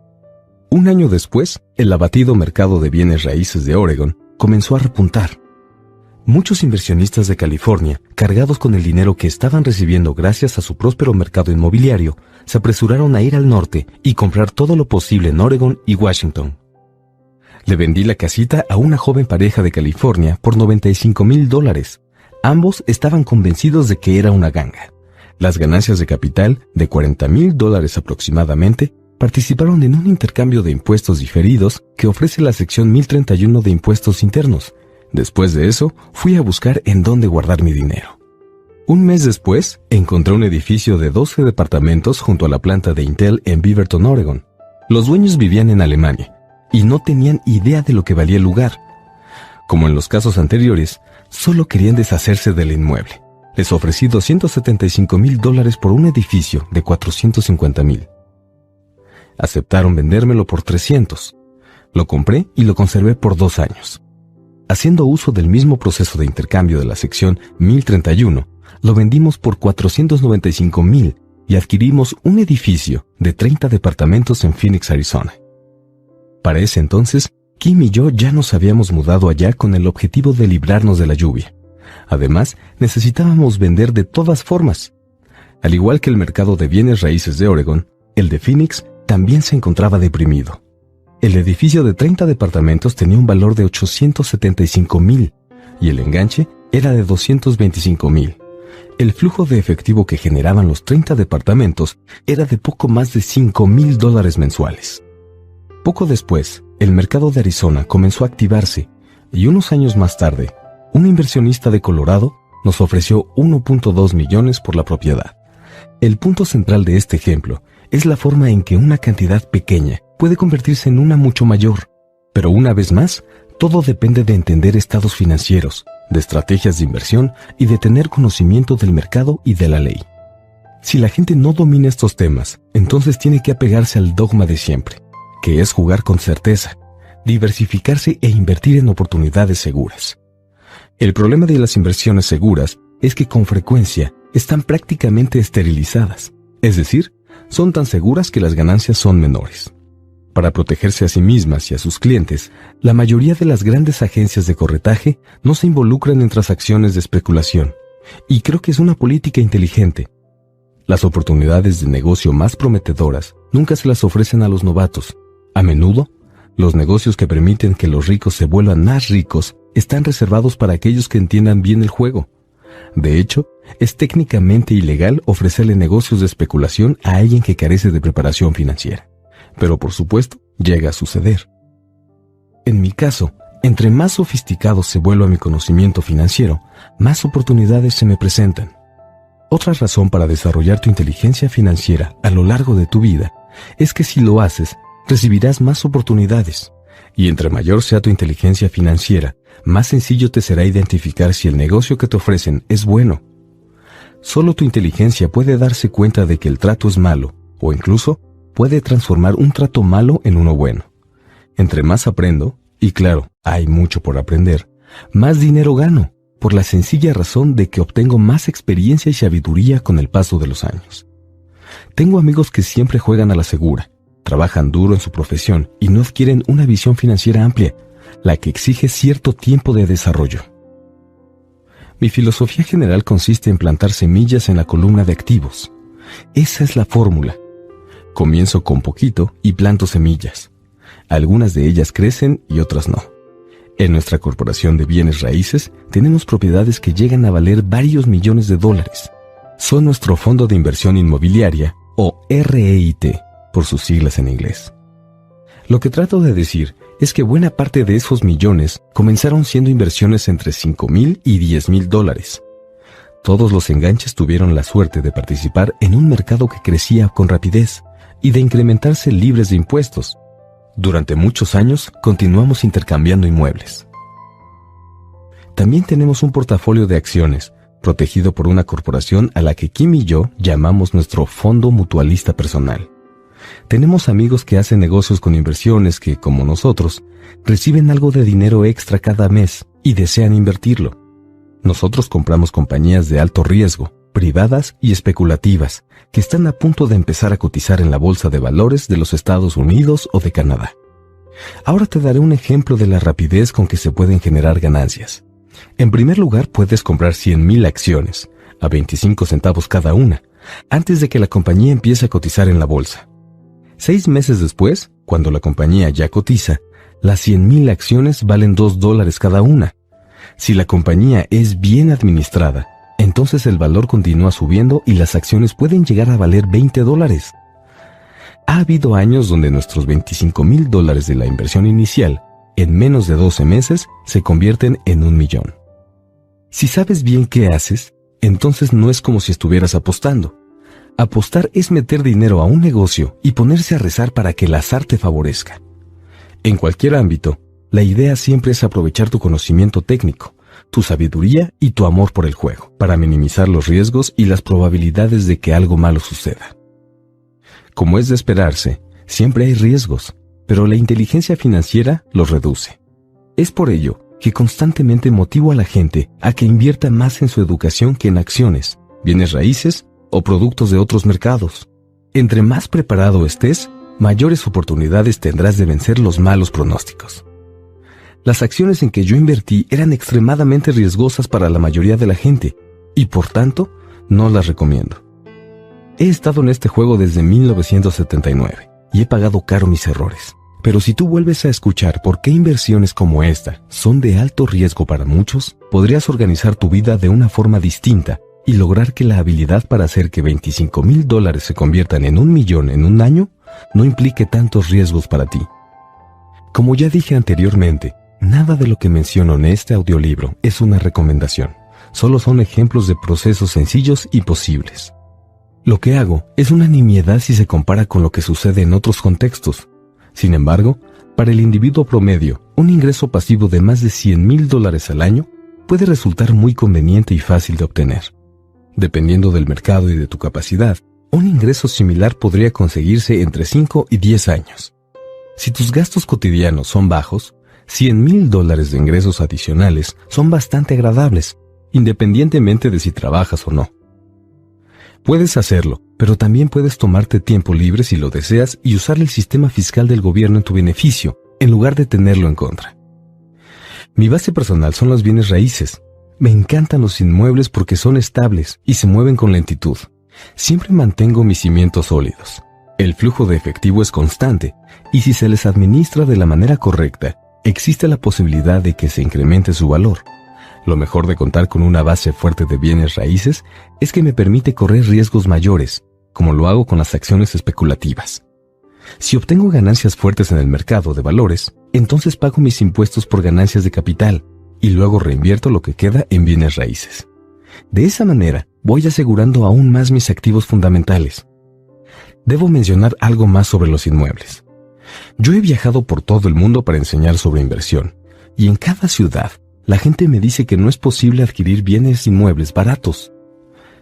Un año después, el abatido mercado de bienes raíces de Oregon comenzó a repuntar. Muchos inversionistas de California, cargados con el dinero que estaban recibiendo gracias a su próspero mercado inmobiliario, se apresuraron a ir al norte y comprar todo lo posible en Oregon y Washington. Le vendí la casita a una joven pareja de California por $95,000. Ambos estaban convencidos de que era una ganga. Las ganancias de capital, de $40,000 aproximadamente, participaron en un intercambio de impuestos diferidos que ofrece la sección 1031 de impuestos internos. Después de eso, fui a buscar en dónde guardar mi dinero. Un mes después, encontré un edificio de 12 departamentos junto a la planta de Intel en Beaverton, Oregon. Los dueños vivían en Alemania y no tenían idea de lo que valía el lugar. Como en los casos anteriores, solo querían deshacerse del inmueble. Les ofrecí $275,000 por un edificio de $450,000. Aceptaron vendérmelo por $300. Lo compré y lo conservé por 2 años. Haciendo uso del mismo proceso de intercambio de la sección 1031, lo vendimos por $495,000 y adquirimos un edificio de 30 departamentos en Phoenix, Arizona. Para ese entonces, Kim y yo ya nos habíamos mudado allá con el objetivo de librarnos de la lluvia. Además, necesitábamos vender de todas formas. Al igual que el mercado de bienes raíces de Oregon, el de Phoenix también se encontraba deprimido. El edificio de 30 departamentos tenía un valor de $875,000 y el enganche era de $225,000. El flujo de efectivo que generaban los 30 departamentos era de poco más de $5,000 mensuales. Poco después, el mercado de Arizona comenzó a activarse y unos años más tarde, un inversionista de Colorado nos ofreció 1.2 millones por la propiedad. El punto central de este ejemplo es la forma en que una cantidad pequeña puede convertirse en una mucho mayor. Pero una vez más, todo depende de entender estados financieros, de estrategias de inversión y de tener conocimiento del mercado y de la ley. Si la gente no domina estos temas, entonces tiene que apegarse al dogma de siempre, que es jugar con certeza, diversificarse e invertir en oportunidades seguras. El problema de las inversiones seguras es que con frecuencia están prácticamente esterilizadas, es decir, son tan seguras que las ganancias son menores. Para protegerse a sí mismas y a sus clientes, la mayoría de las grandes agencias de corretaje no se involucran en transacciones de especulación, y creo que es una política inteligente. Las oportunidades de negocio más prometedoras nunca se las ofrecen a los novatos. A menudo, los negocios que permiten que los ricos se vuelvan más ricos están reservados para aquellos que entiendan bien el juego. De hecho, es técnicamente ilegal ofrecerle negocios de especulación a alguien que carece de preparación financiera. Pero por supuesto, llega a suceder. En mi caso, entre más sofisticado se vuelva mi conocimiento financiero, más oportunidades se me presentan. Otra razón para desarrollar tu inteligencia financiera a lo largo de tu vida es que si lo haces, recibirás más oportunidades. Y entre mayor sea tu inteligencia financiera, más sencillo te será identificar si el negocio que te ofrecen es bueno. Solo tu inteligencia puede darse cuenta de que el trato es malo, o incluso puede transformar un trato malo en uno bueno. Entre más aprendo, y claro, hay mucho por aprender, más dinero gano, por la sencilla razón de que obtengo más experiencia y sabiduría con el paso de los años. Tengo amigos que siempre juegan a la segura, trabajan duro en su profesión y no adquieren una visión financiera amplia, la que exige cierto tiempo de desarrollo. Mi filosofía general consiste en plantar semillas en la columna de activos. Esa es la fórmula. Comienzo con poquito y planto semillas. Algunas de ellas crecen y otras no. En nuestra corporación de bienes raíces tenemos propiedades que llegan a valer varios millones de dólares. Son nuestro fondo de inversión inmobiliaria, o REIT, por sus siglas en inglés. Lo que trato de decir es que buena parte de esos millones comenzaron siendo inversiones entre $5,000 y $10,000. Todos los enganches tuvieron la suerte de participar en un mercado que crecía con rapidez y de incrementarse libres de impuestos. Durante muchos años continuamos intercambiando inmuebles. También tenemos un portafolio de acciones, protegido por una corporación a la que Kim y yo llamamos nuestro fondo mutualista personal. Tenemos amigos que hacen negocios con inversiones que, como nosotros, reciben algo de dinero extra cada mes y desean invertirlo. Nosotros compramos compañías de alto riesgo, privadas y especulativas, que están a punto de empezar a cotizar en la Bolsa de Valores de los Estados Unidos o de Canadá. Ahora te daré un ejemplo de la rapidez con que se pueden generar ganancias. En primer lugar, puedes comprar 100,000 acciones, a 25 centavos cada una, antes de que la compañía empiece a cotizar en la bolsa. 6 meses después, cuando la compañía ya cotiza, las 100,000 acciones valen $2 cada una. Si la compañía es bien administrada, entonces el valor continúa subiendo y las acciones pueden llegar a valer $20. Ha habido años donde nuestros $25,000 de la inversión inicial, en menos de 12 meses, se convierten en $1 millón. Si sabes bien qué haces, entonces no es como si estuvieras apostando. Apostar es meter dinero a un negocio y ponerse a rezar para que el azar te favorezca. En cualquier ámbito, la idea siempre es aprovechar tu conocimiento técnico, tu sabiduría y tu amor por el juego, para minimizar los riesgos y las probabilidades de que algo malo suceda. Como es de esperarse, siempre hay riesgos, pero la inteligencia financiera los reduce. Es por ello que constantemente motivo a la gente a que invierta más en su educación que en acciones, bienes raíces o productos de otros mercados. Entre más preparado estés, mayores oportunidades tendrás de vencer los malos pronósticos. Las acciones en que yo invertí eran extremadamente riesgosas para la mayoría de la gente y, por tanto, no las recomiendo. He estado en este juego desde 1979 y he pagado caro mis errores. Pero si tú vuelves a escuchar por qué inversiones como esta son de alto riesgo para muchos, podrías organizar tu vida de una forma distinta y lograr que la habilidad para hacer que $25,000 se conviertan en $1 millón en un año no implique tantos riesgos para ti. Como ya dije anteriormente, nada de lo que menciono en este audiolibro es una recomendación. Solo son ejemplos de procesos sencillos y posibles. Lo que hago es una nimiedad si se compara con lo que sucede en otros contextos. Sin embargo, para el individuo promedio, un ingreso pasivo de más de $100,000 al año puede resultar muy conveniente y fácil de obtener. Dependiendo del mercado y de tu capacidad, un ingreso similar podría conseguirse entre 5 y 10 años. Si tus gastos cotidianos son bajos, $100,000 de ingresos adicionales son bastante agradables, independientemente de si trabajas o no. Puedes hacerlo, pero también puedes tomarte tiempo libre si lo deseas y usar el sistema fiscal del gobierno en tu beneficio, en lugar de tenerlo en contra. Mi base personal son los bienes raíces. Me encantan los inmuebles porque son estables y se mueven con lentitud. Siempre mantengo mis cimientos sólidos. El flujo de efectivo es constante y si se les administra de la manera correcta, existe la posibilidad de que se incremente su valor. Lo mejor de contar con una base fuerte de bienes raíces es que me permite correr riesgos mayores, como lo hago con las acciones especulativas. Si obtengo ganancias fuertes en el mercado de valores, entonces pago mis impuestos por ganancias de capital y luego reinvierto lo que queda en bienes raíces. De esa manera, voy asegurando aún más mis activos fundamentales. Debo mencionar algo más sobre los inmuebles. Yo he viajado por todo el mundo para enseñar sobre inversión, y en cada ciudad, la gente me dice que no es posible adquirir bienes inmuebles baratos.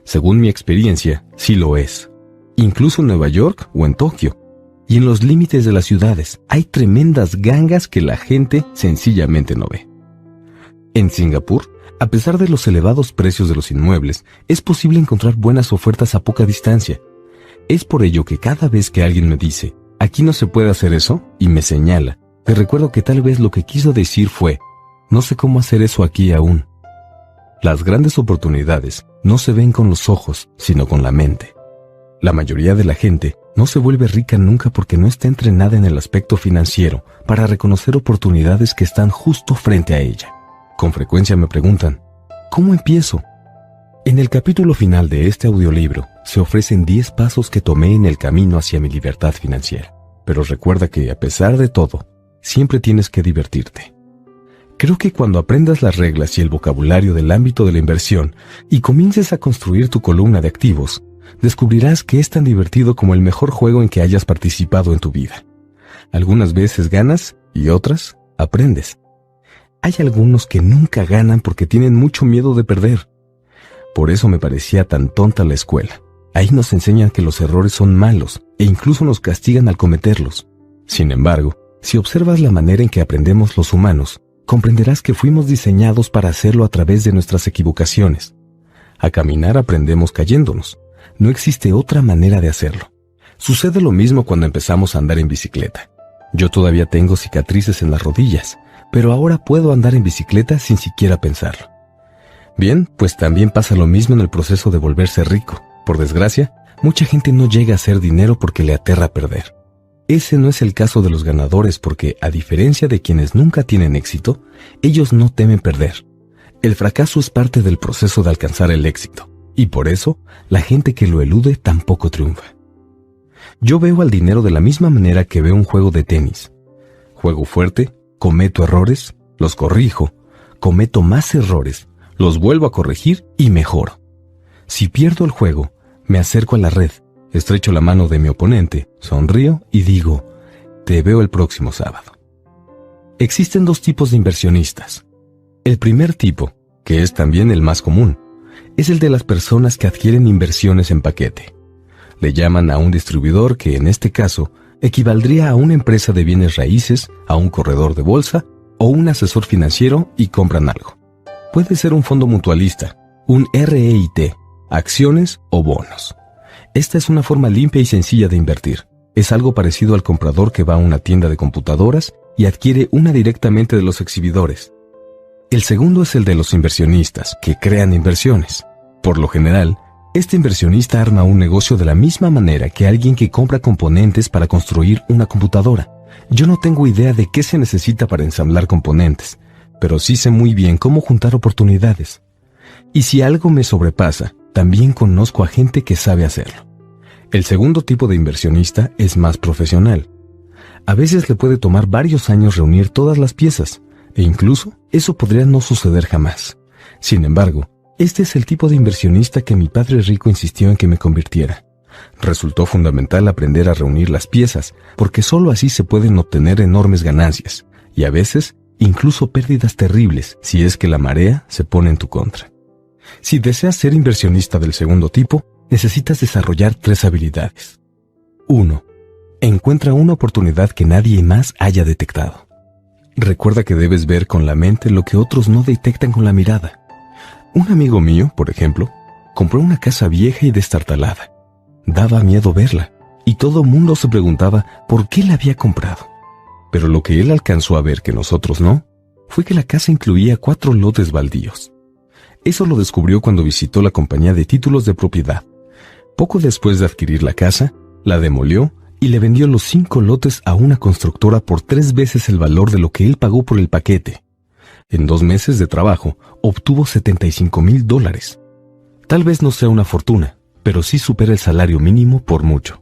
Según mi experiencia, sí lo es. Incluso en Nueva York o en Tokio. Y en los límites de las ciudades hay tremendas gangas que la gente sencillamente no ve. En Singapur, a pesar de los elevados precios de los inmuebles, es posible encontrar buenas ofertas a poca distancia. Es por ello que cada vez que alguien me dice, aquí no se puede hacer eso, y me señala, te recuerdo que tal vez lo que quiso decir fue, no sé cómo hacer eso aquí aún. Las grandes oportunidades no se ven con los ojos, sino con la mente. La mayoría de la gente no se vuelve rica nunca porque no está entrenada en el aspecto financiero para reconocer oportunidades que están justo frente a ella. Con frecuencia me preguntan, ¿cómo empiezo? En el capítulo final de este audiolibro se ofrecen 10 pasos que tomé en el camino hacia mi libertad financiera. Pero recuerda que, a pesar de todo, siempre tienes que divertirte. Creo que cuando aprendas las reglas y el vocabulario del ámbito de la inversión y comiences a construir tu columna de activos, descubrirás que es tan divertido como el mejor juego en que hayas participado en tu vida. Algunas veces ganas y otras aprendes. Hay algunos que nunca ganan porque tienen mucho miedo de perder. Por eso me parecía tan tonta la escuela. Ahí nos enseñan que los errores son malos e incluso nos castigan al cometerlos. Sin embargo, si observas la manera en que aprendemos los humanos, comprenderás que fuimos diseñados para hacerlo a través de nuestras equivocaciones. A caminar aprendemos cayéndonos. No existe otra manera de hacerlo. Sucede lo mismo cuando empezamos a andar en bicicleta. Yo todavía tengo cicatrices en las rodillas, pero ahora puedo andar en bicicleta sin siquiera pensarlo. Bien, pues también pasa lo mismo en el proceso de volverse rico. Por desgracia, mucha gente no llega a hacer dinero porque le aterra perder. Ese no es el caso de los ganadores porque, a diferencia de quienes nunca tienen éxito, ellos no temen perder. El fracaso es parte del proceso de alcanzar el éxito, y por eso, la gente que lo elude tampoco triunfa. Yo veo al dinero de la misma manera que veo un juego de tenis. Juego fuerte, cometo errores, los corrijo, cometo más errores, los vuelvo a corregir y mejoro. Si pierdo el juego, me acerco a la red, estrecho la mano de mi oponente, sonrío y digo, te veo el próximo sábado. Existen dos tipos de inversionistas. El primer tipo, que es también el más común, es el de las personas que adquieren inversiones en paquete. Le llaman a un distribuidor que, en este caso, equivaldría a una empresa de bienes raíces, a un corredor de bolsa o un asesor financiero y compran algo. Puede ser un fondo mutualista, un REIT, acciones o bonos. Esta es una forma limpia y sencilla de invertir. Es algo parecido al comprador que va a una tienda de computadoras y adquiere una directamente de los exhibidores. El segundo es el de los inversionistas, que crean inversiones. Por lo general, este inversionista arma un negocio de la misma manera que alguien que compra componentes para construir una computadora. Yo no tengo idea de qué se necesita para ensamblar componentes, pero sí sé muy bien cómo juntar oportunidades. Y si algo me sobrepasa, también conozco a gente que sabe hacerlo. El segundo tipo de inversionista es más profesional. A veces le puede tomar varios años reunir todas las piezas, e incluso eso podría no suceder jamás. Sin embargo, este es el tipo de inversionista que mi padre rico insistió en que me convirtiera. Resultó fundamental aprender a reunir las piezas, porque solo así se pueden obtener enormes ganancias, y a veces incluso pérdidas terribles si es que la marea se pone en tu contra. Si deseas ser inversionista del segundo tipo, necesitas desarrollar 3 habilidades. 1. Encuentra una oportunidad que nadie más haya detectado. Recuerda que debes ver con la mente lo que otros no detectan con la mirada. Un amigo mío, por ejemplo, compró una casa vieja y destartalada. Daba miedo verla, y todo mundo se preguntaba por qué la había comprado. Pero lo que él alcanzó a ver que nosotros no, fue que la casa incluía 4 lotes baldíos. Eso lo descubrió cuando visitó la compañía de títulos de propiedad. Poco después de adquirir la casa, la demolió y le vendió los 5 lotes a una constructora por 3 veces el valor de lo que él pagó por el paquete. En 2 meses de trabajo, obtuvo $75,000. Tal vez no sea una fortuna, pero sí supera el salario mínimo por mucho.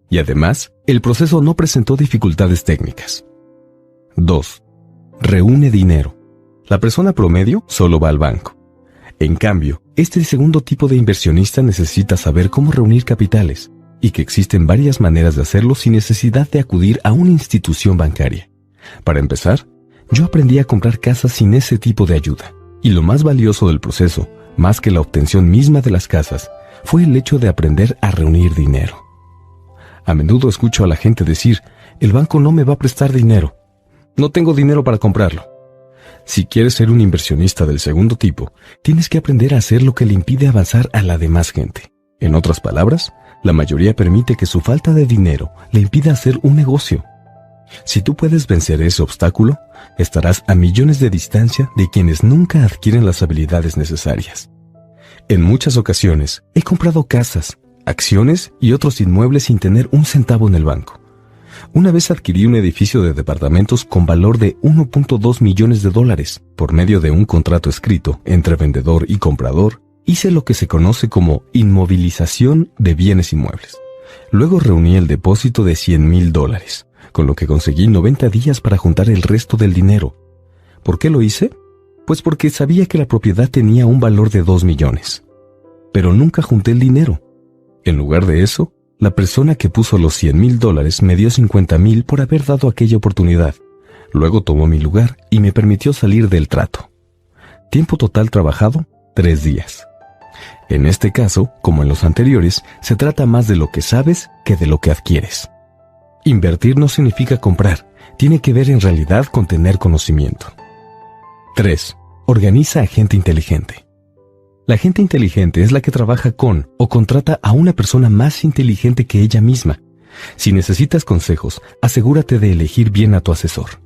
Y además, el proceso no presentó dificultades técnicas. 2. Reúne dinero. La persona promedio solo va al banco. En cambio, este segundo tipo de inversionista necesita saber cómo reunir capitales, y que existen varias maneras de hacerlo sin necesidad de acudir a una institución bancaria. Para empezar, yo aprendí a comprar casas sin ese tipo de ayuda, y lo más valioso del proceso, más que la obtención misma de las casas, fue el hecho de aprender a reunir dinero. A menudo escucho a la gente decir, el banco no me va a prestar dinero. No tengo dinero para comprarlo. Si quieres ser un inversionista del segundo tipo, tienes que aprender a hacer lo que le impide avanzar a la demás gente. En otras palabras, la mayoría permite que su falta de dinero le impida hacer un negocio. Si tú puedes vencer ese obstáculo, estarás a millones de distancia de quienes nunca adquieren las habilidades necesarias. En muchas ocasiones, he comprado casas, acciones y otros inmuebles sin tener un centavo en el banco. Una vez adquirí un edificio de departamentos con valor de $1.2 millones por medio de un contrato escrito entre vendedor y comprador. Hice lo que se conoce como inmovilización de bienes inmuebles. Luego reuní el depósito de $100,000, con lo que conseguí 90 días para juntar el resto del dinero. ¿Por qué lo hice? Pues porque sabía que la propiedad tenía un valor de 2 millones. Pero nunca junté el dinero. En lugar de eso, la persona que puso los $100,000 me dio $50,000 por haber dado aquella oportunidad. Luego tomó mi lugar y me permitió salir del trato. Tiempo total trabajado, 3 días. En este caso, como en los anteriores, se trata más de lo que sabes que de lo que adquieres. Invertir no significa comprar, tiene que ver en realidad con tener conocimiento. 3. Organiza a gente inteligente. La gente inteligente es la que trabaja con o contrata a una persona más inteligente que ella misma. Si necesitas consejos, asegúrate de elegir bien a tu asesor.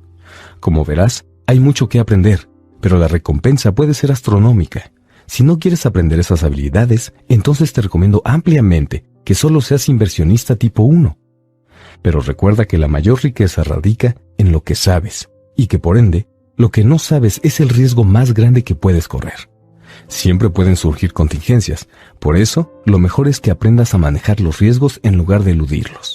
Como verás, hay mucho que aprender, pero la recompensa puede ser astronómica. Si no quieres aprender esas habilidades, entonces te recomiendo ampliamente que solo seas inversionista tipo 1. Pero recuerda que la mayor riqueza radica en lo que sabes, y que por ende, lo que no sabes es el riesgo más grande que puedes correr. Siempre pueden surgir contingencias, por eso, lo mejor es que aprendas a manejar los riesgos en lugar de eludirlos.